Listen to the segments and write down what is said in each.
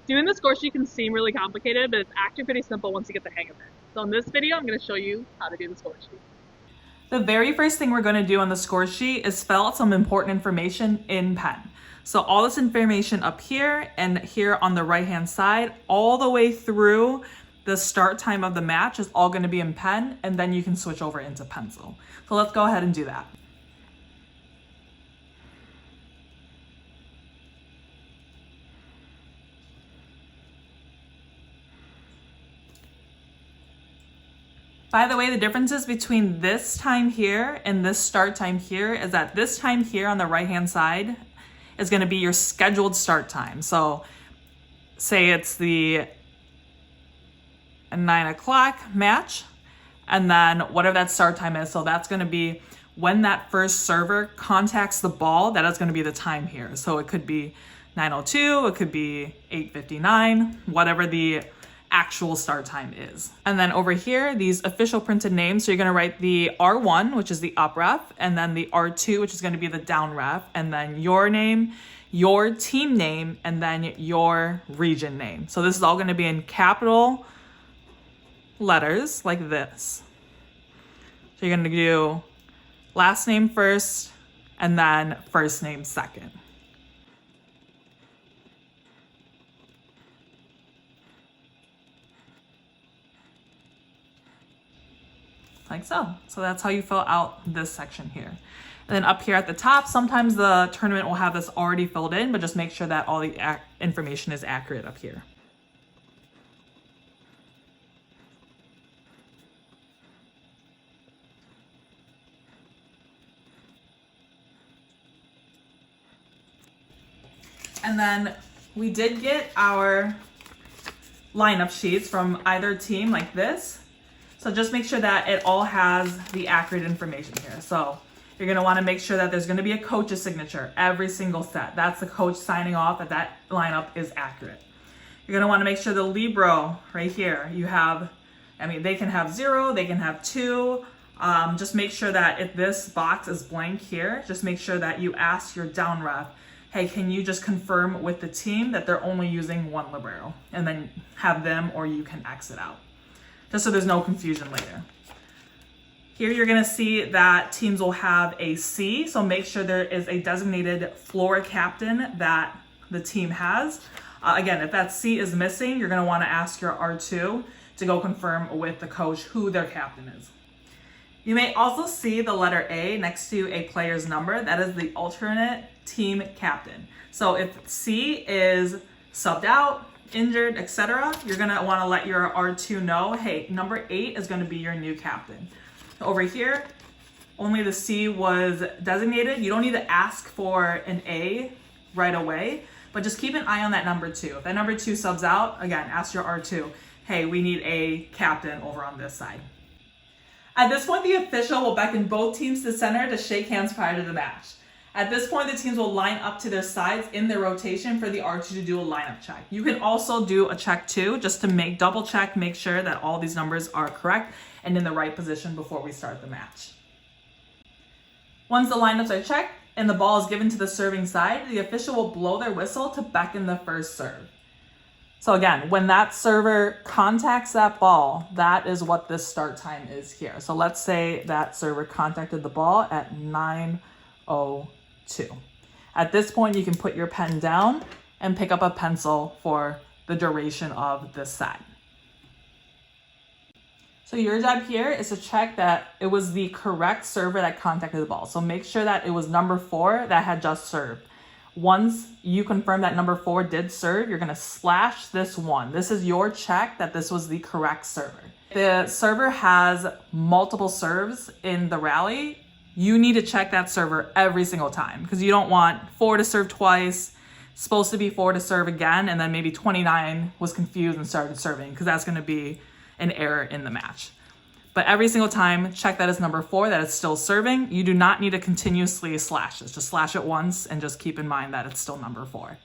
Doing the score sheet can seem really complicated, but it's actually pretty simple once you get the hang of it. So in this video, I'm going to show you how to do the score sheet. The very first thing we're going to do on the score sheet is spell out some important information in pen. So all this information up here and here on the right hand side, all the way through the start time of the match is all going to be in pen, and then you can switch over into pencil. So let's go ahead and do that. By the way, the differences between this time here and this start time here is that this time here on the right-hand side is going to be your scheduled start time. So say it's the 9 o'clock match, and then whatever that start time is. So that's going to be when that first server contacts the ball, that is going to be the time here. So it could be 9:02, it could be 8:59, whatever the actual start time is. And then over here, these official printed names. So you're going to write the R1, which is the up ref, and then the R2, which is going to be the down ref, and then your name, your team name, and then your region name. So this is all going to be in capital letters like this. So you're going to do last name first and then first name second. Like so. So that's how you fill out this section here. And then up here at the top, sometimes the tournament will have this already filled in, but just make sure that all the information is accurate up here. And then we did get our lineup sheets from either team like this. So just make sure that it all has the accurate information here. So you're going to want to make sure that there's going to be a coach's signature every single set. That's the coach signing off that that lineup is accurate. You're going to want to make sure the Libero right here, you have, they can have 0, they can have 2. Just make sure that if this box is blank here, just make sure that you ask your down ref, hey, can you just confirm with the team that they're only using 1 Libero? And then have them, or you can exit out, just so there's no confusion later. Here you're gonna see that teams will have a C, so make sure there is a designated floor captain that the team has. Again, if that C is missing, you're gonna wanna ask your R2 to go confirm with the coach who their captain is. You may also see the letter A next to a player's number. That is the alternate team captain. So if C is subbed out, injured, etc., you're going to want to let your R2 know, hey, number 8 is going to be your new captain. Over here, only the C was designated. You don't need to ask for an A right away, but just keep an eye on that number 2. If that number 2 subs out, again, ask your R2, hey, we need a captain over on this side. At this point, the official will beckon both teams to center to shake hands prior to the match. At this point, the teams will line up to their sides in their rotation for the R2 to do a lineup check. You can also do a check too, just to double check, make sure that all these numbers are correct and in the right position before we start the match. Once the lineups are checked and the ball is given to the serving side, the official will blow their whistle to beckon the first serve. So again, when that server contacts that ball, that is what this start time is here. So let's say that server contacted the ball at 9:02. At this point, you can put your pen down and pick up a pencil for the duration of this set. So your job here is to check that it was the correct server that contacted the ball. So make sure that it was number 4 that had just served. Once you confirm that number 4 did serve, you're going to slash this 1. This is your check that this was the correct server. The server has multiple serves in the rally. You need to check that server every single time, because you don't want 4 to serve twice, supposed to be 4 to serve again, and then maybe 29 was confused and started serving, because that's going to be an error in the match. But every single time, check that as number 4, that it's still serving. You do not need to continuously slash this. Just slash it once and just keep in mind that it's still number 4. All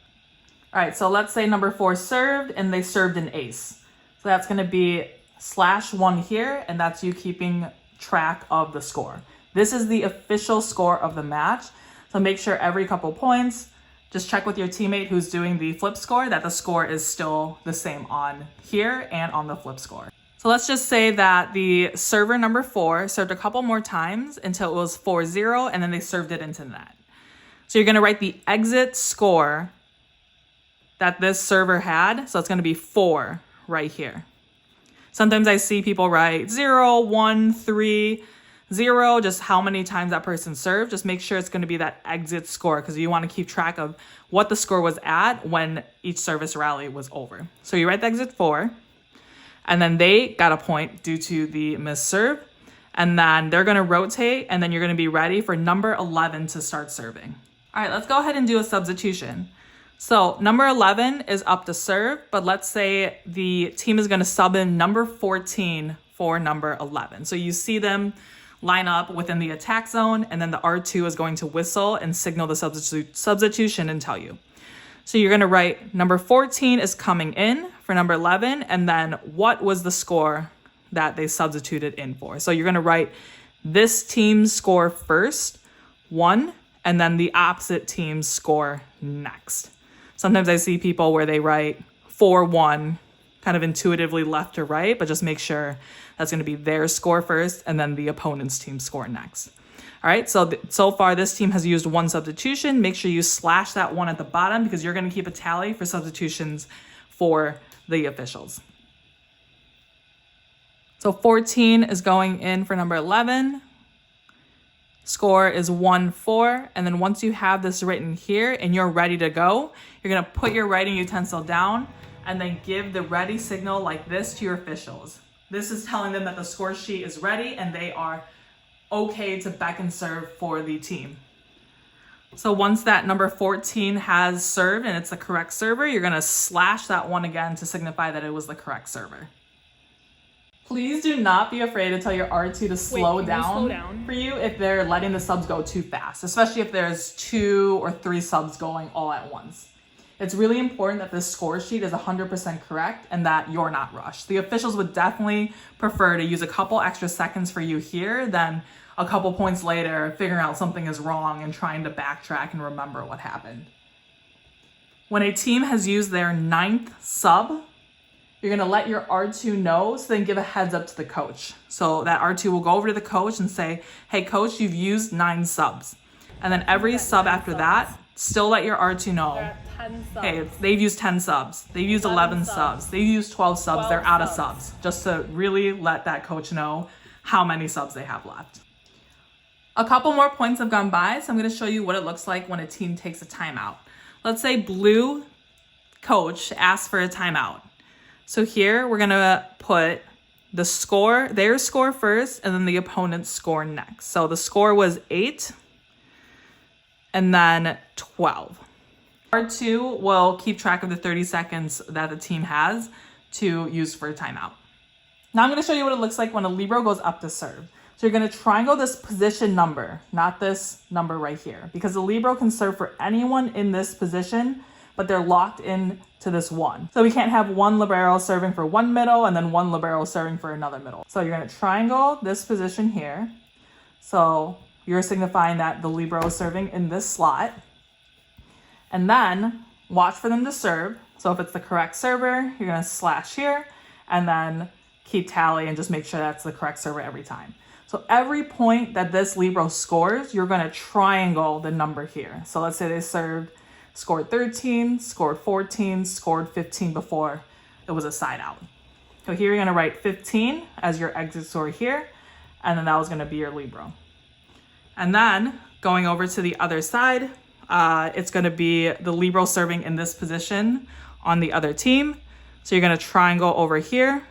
right, so let's say number 4 served and they served an ace. So that's going to be /1 here, and that's you keeping track of the score. This is the official score of the match. So make sure every couple points, just check with your teammate who's doing the flip score that the score is still the same on here and on the flip score. So let's just say that the server number 4 served a couple more times until it was 4-0, and then they served it into net. So you're going to write the exit score that this server had. So it's going to be 4 right here. Sometimes I see people write 0, 1, 3, 0, just how many times that person served. Just make sure it's going to be that exit score because you want to keep track of what the score was at when each service rally was over. So you write the exit 4, and then they got a point due to the missed serve. And then they're going to rotate, and then you're going to be ready for number 11 to start serving. All right, let's go ahead and do a substitution. So number 11 is up to serve, but let's say the team is going to sub in number 14 for number 11. So you see them line up within the attack zone, and then the R2 is going to whistle and signal the substitution and tell you. So you're going to write number 14 is coming in for number 11, and then what was the score that they substituted in for. So you're going to write this team's score first, 1, and then the opposite team's score next. Sometimes I see people where they write 4-1 kind of intuitively left to right, but just make sure that's going to be their score first and then the opponent's team score next. All right, so far this team has used 1 substitution. Make sure you slash that 1 at the bottom because you're going to keep a tally for substitutions for the officials. So 14 is going in for number 11. Score is 1-4, and then once you have this written here and you're ready to go, you're going to put your writing utensil down and then give the ready signal like this to your officials. This is telling them that the score sheet is ready and they are okay to back and serve for the team. So once that number 14 has served and it's the correct server, you're going to slash that 1 again to signify that it was the correct server. Please do not be afraid to tell your R2 to slow down for you if they're letting the subs go too fast, especially if there's 2 or 3 subs going all at once. It's really important that this score sheet is 100% correct and that you're not rushed. The officials would definitely prefer to use a couple extra seconds for you here than a couple points later figuring out something is wrong and trying to backtrack and remember what happened. When a team has used their 9th sub, you're going to let your R2 know, so then give a heads up to the coach. So that R2 will go over to the coach and say, hey, coach, you've used 9 subs. And then every sub after that, still let your R2 know, hey, they've used 10 subs. They've used 11 subs. They've used 12 subs. They're out of subs. Just to really let that coach know how many subs they have left. A couple more points have gone by, so I'm going to show you what it looks like when a team takes a timeout. Let's say blue coach asks for a timeout. So here we're going to put the score, their score first, and then the opponent's score next. So the score was 8 and then 12. R2 will keep track of the 30 seconds that the team has to use for a timeout. Now I'm going to show you what it looks like when a Libero goes up to serve. So you're going to triangle this position number, not this number right here, because the Libero can serve for anyone in this position, but they're locked in to this 1. So we can't have 1 Libero serving for 1 middle and then 1 Libero serving for another middle. So you're going to triangle this position here. So you're signifying that the Libero is serving in this slot. And then watch for them to serve. So if it's the correct server, you're going to slash here and then keep tally and just make sure that's the correct server every time. So every point that this Libero scores, you're going to triangle the number here. So let's say they scored 13, scored 14, scored 15 before it was a side out. So here you're going to write 15 as your exit score here, and then that was going to be your Libero. And then going over to the other side, it's going to be the Libero serving in this position on the other team. So you're going to triangle over here,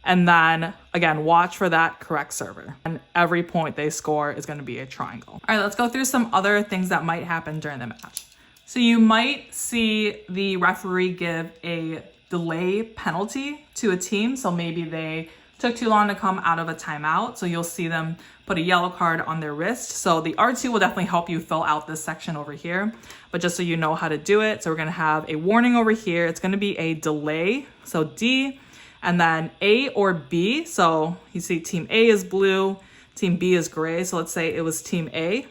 and then again, watch for that correct server. And every point they score is going to be a triangle. All right, let's go through some other things that might happen during the match. So you might see the referee give a delay penalty to a team. So maybe they took too long to come out of a timeout. So you'll see them put a yellow card on their wrist. So the R2 will definitely help you fill out this section over here, but just so you know how to do it. So we're going to have a warning over here. It's going to be a delay. So D, and then A or B. So you see team A is blue, team B is gray. So let's say it was team A.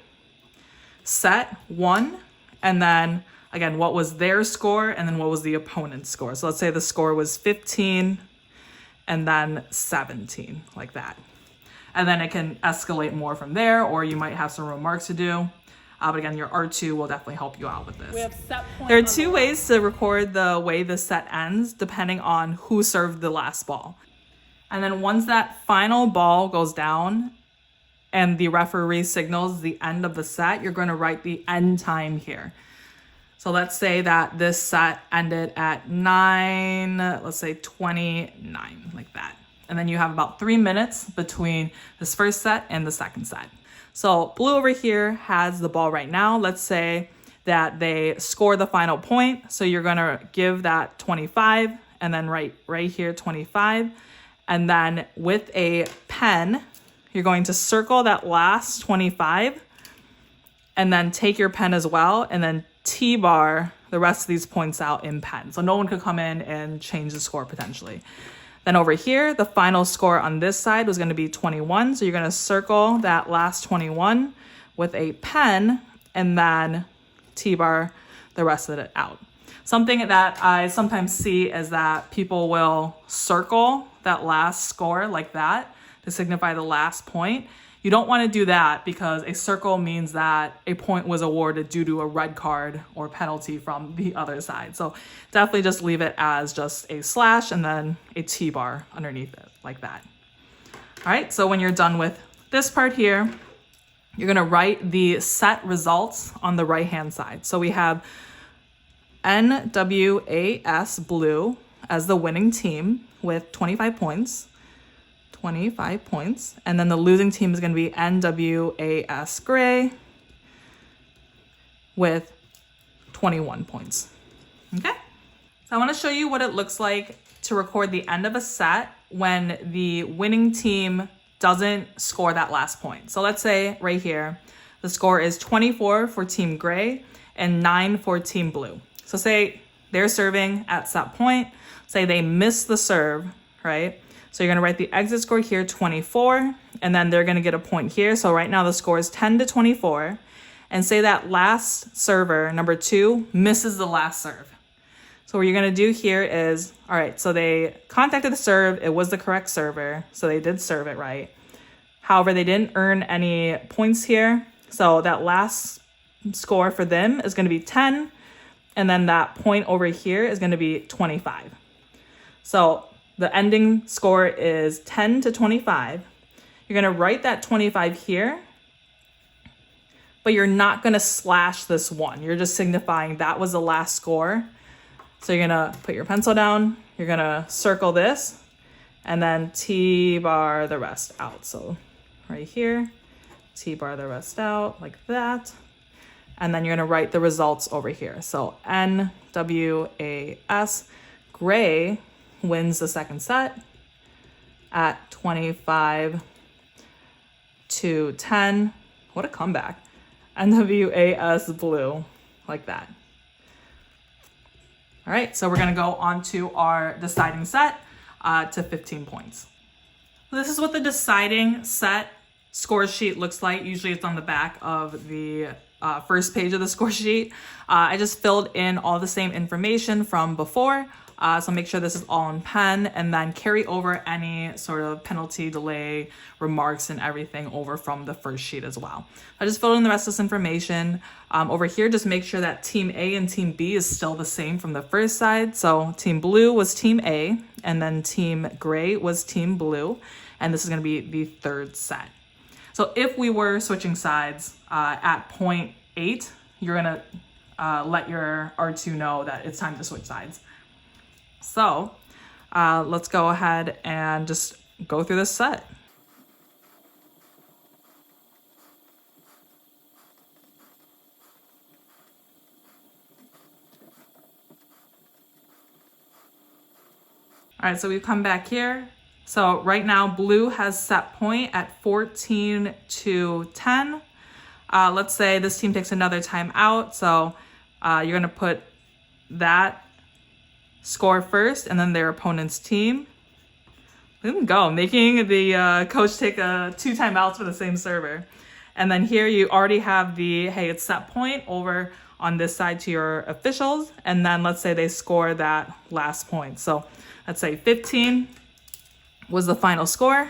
Set 1. And then again, what was their score and then what was the opponent's score. So let's say the score was 15 and then 17, like that. And then it can escalate more from there, or you might have some remarks to do. But again, your R2 will definitely help you out with this. We have set point. There are two ways to record the way the set ends, depending on who served the last ball. And then once that final ball goes down and the referee signals the end of the set, you're going to write the end time here. So let's say that this set ended at 9:29, like that. And then you have about 3 minutes between this first set and the second set. So blue over here has the ball right now. Let's say that they score the final point. So you're gonna give that 25 and then right here 25. And then with a pen, you're going to circle that last 25 and then take your pen as well and then T-bar the rest of these points out in pen. So no one could come in and change the score potentially. Then over here, the final score on this side was going to be 21. So you're going to circle that last 21 with a pen and then T-bar the rest of it out. Something that I sometimes see is that people will circle that last score like that to signify the last point. You don't want to do that because a circle means that a point was awarded due to a red card or penalty from the other side. So definitely just leave it as just a slash and then a T-bar underneath it like that. All right, so when you're done with this part here, you're going to write the set results on the right-hand side. So we have NWAS blue as the winning team with 25 points. 25 points. And then the losing team is going to be NWAS gray with 21 points. Okay? So I want to show you what it looks like to record the end of a set when the winning team doesn't score that last point. So let's say right here, the score is 24 for team gray and 9 for team blue. So say they're serving at set point, say they miss the serve, right? So you're going to write the exit score here, 24, and then they're going to get a point here. So right now the score is 10-24, and say that last server, number 2, misses the last serve. So what you're going to do here is, all right, so they contacted the serve. It was the correct server, so they did serve it right. However, they didn't earn any points here. So that last score for them is going to be 10, and then that point over here is going to be 25. So the ending score is 10-25. You're going to write that 25 here, but you're not going to slash this 1. You're just signifying that was the last score. So you're going to put your pencil down. You're going to circle this and then T-bar the rest out. So right here, T-bar the rest out like that. And then you're going to write the results over here. So NWAS gray wins the second set at 25-10. What a comeback. NWAS blue, like that. All right, so we're going to go on to our deciding set to 15 points. This is what the deciding set score sheet looks like. Usually it's on the back of the first page of the score sheet. I just filled in all the same information from before. So make sure this is all in pen and then carry over any sort of penalty, delay, remarks and everything over from the first sheet as well. I just filled in the rest of this information. Over here, just make sure that team A and team B is still the same from the first side. So team blue was team A and then team gray was team blue. And this is going to be the third set. So if we were switching sides at point 8, you're going to let your R2 know that it's time to switch sides. So let's go ahead and just go through this set. All right, so we've come back here. So right now, blue has set point at 14-10. Let's say this team takes another time out. So you're gonna put that score first and then their opponent's team. Let them go, making the coach take 2 timeouts for the same server. And then here you already have the, hey, it's set point over on this side to your officials, and then let's say they score that last point. So let's say 15 was the final score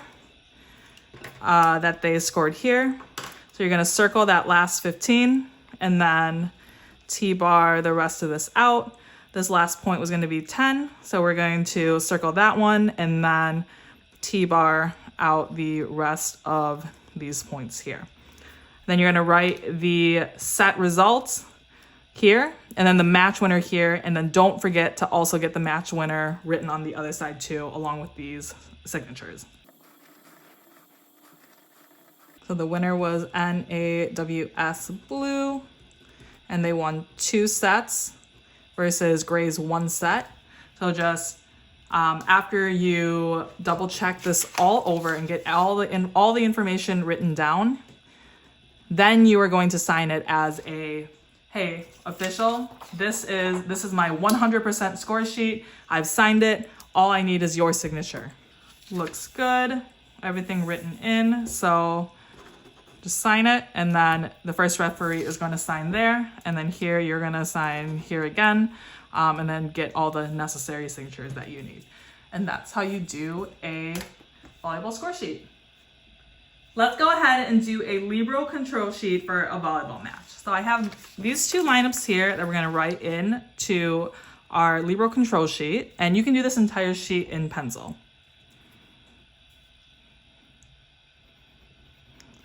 that they scored here. So you're gonna circle that last 15 and then T-bar the rest of this out. This last point was gonna be 10, so we're going to circle that one and then T-bar out the rest of these points here. Then you're gonna write the set results here, and then the match winner here, and then don't forget to also get the match winner written on the other side too, along with these signatures. So the winner was NWAS Blue, and they won 2 sets versus Gray's 1 set. So just after you double check this all over and get all the information written down, then you are going to sign it as a, hey, official, this is my 100% score sheet. I've signed it. All I need is your signature. Looks good. Everything written in. So just sign it, and then the first referee is going to sign there, and then here you're going to sign here again, and then get all the necessary signatures that you need. And that's how you do a volleyball score sheet. Let's go ahead and do a Libero control sheet for a volleyball match. So I have these 2 lineups here that we're going to write in to our Libero control sheet, and you can do this entire sheet in pencil.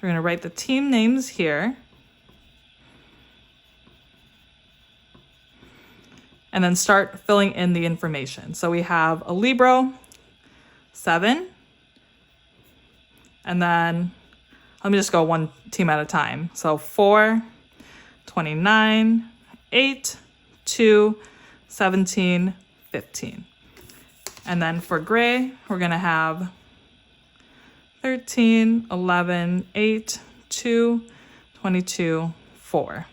We're going to write the team names here. And then start filling in the information. So we have a Libero, 7. And then let me just go one team at a time. So 4, 29, 8, 2, 17, 15. And then for Gray, we're going to have 13, 11, 8, 2, 22, 4.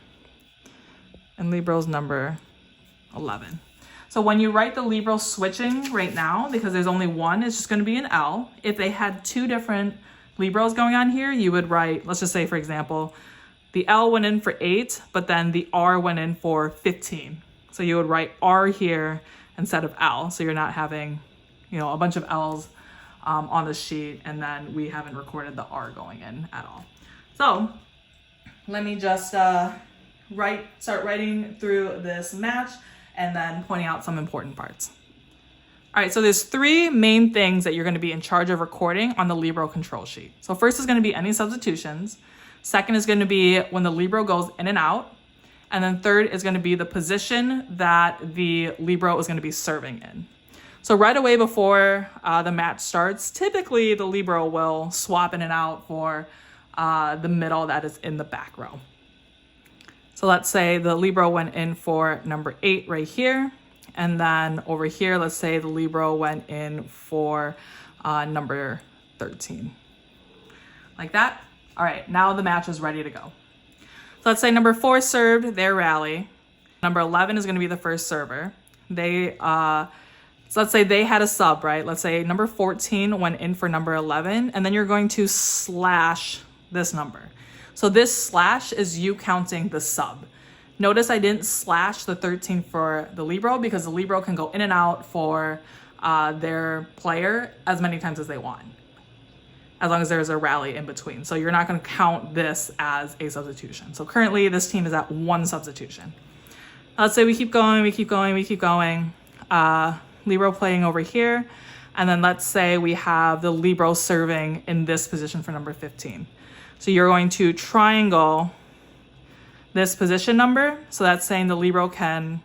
And Libero's number 11. So when you write the Libero switching right now, because there's only one, it's just going to be an L. If they had 2 different Liberos going on here, you would write, let's just say, for example, the L went in for 8, but then the R went in for 15. So you would write R here instead of L. So you're not having, a bunch of L's on the sheet, and then we haven't recorded the R going in at all. So let me just start writing through this match and then pointing out some important parts. All right, so there's 3 main things that you're going to be in charge of recording on the Libero control sheet. So first is going to be any substitutions. Second is going to be when the Libero goes in and out. And then third is going to be the position that the Libero is going to be serving in. So right away before the match starts, typically the Libero will swap in and out for the middle that is in the back row. So let's say the Libero went in for number 8 right here. And then over here, let's say the Libero went in for number 13. Like that. All right, now the match is ready to go. So let's say number 4 served their rally. Number 11 is going to be the first server. So let's say they had a sub, right? Let's say number 14 went in for number 11, and then you're going to slash this number. So this slash is you counting the sub. Notice I didn't slash the 13 for the Libero because the Libero can go in and out for their player as many times as they want, as long as there's a rally in between. So you're not going to count this as a substitution. So currently this team is at 1 substitution. Let's say we keep going. Libero playing over here. And then let's say we have the Libero serving in this position for number 15. So you're going to triangle this position number. So that's saying the Libero can,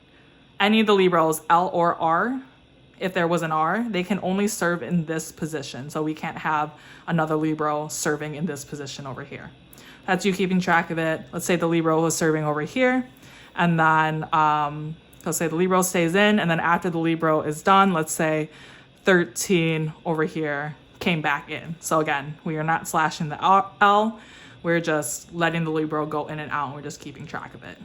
any of the Liberos, L or R, if there was an R, they can only serve in this position. So we can't have another Libero serving in this position over here. That's you keeping track of it. Let's say the Libero was serving over here. And then let's say the Libero stays in. And then after the Libero is done, let's say 13 over here came back in. So again, we are not slashing the L. We're just letting the Libero go in and out. And we're just keeping track of it.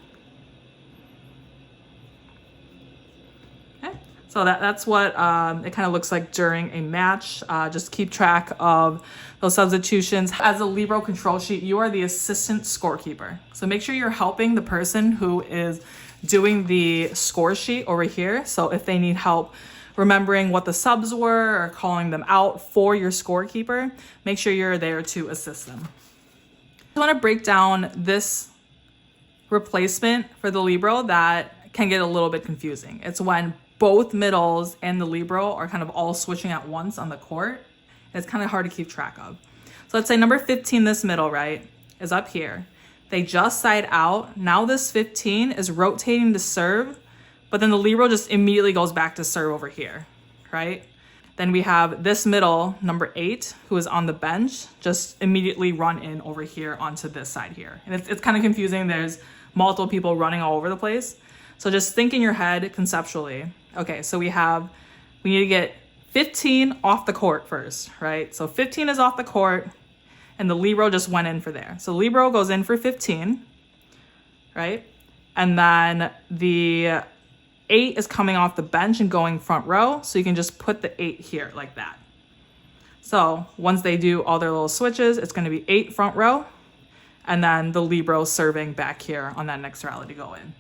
Okay. So that's what it kind of looks like during a match. Just keep track of those substitutions. As a Libero control sheet, you are the assistant scorekeeper. So make sure you're helping the person who is doing the score sheet over here. So if they need help remembering what the subs were or calling them out for your scorekeeper, make sure you're there to assist them. I want to break down this replacement for the Libero that can get a little bit confusing. It's when both middles and the Libero are kind of all switching at once on the court. It's kind of hard to keep track of. So let's say number 15, this middle, right, is up here. They just side out. Now this 15 is rotating to serve, but then the Libero just immediately goes back to serve over here, right? Then we have this middle, number 8, who is on the bench, just immediately run in over here onto this side here. And it's kind of confusing. There's multiple people running all over the place. So just think in your head conceptually. Okay, so we need to get 15 off the court first, right? So 15 is off the court and the Libero just went in for there. So Libero goes in for 15, right? And then the 8 is coming off the bench and going front row. So you can just put the 8 here like that. So once they do all their little switches, it's going to be 8 front row and then the Libero serving back here on that next rally to go in.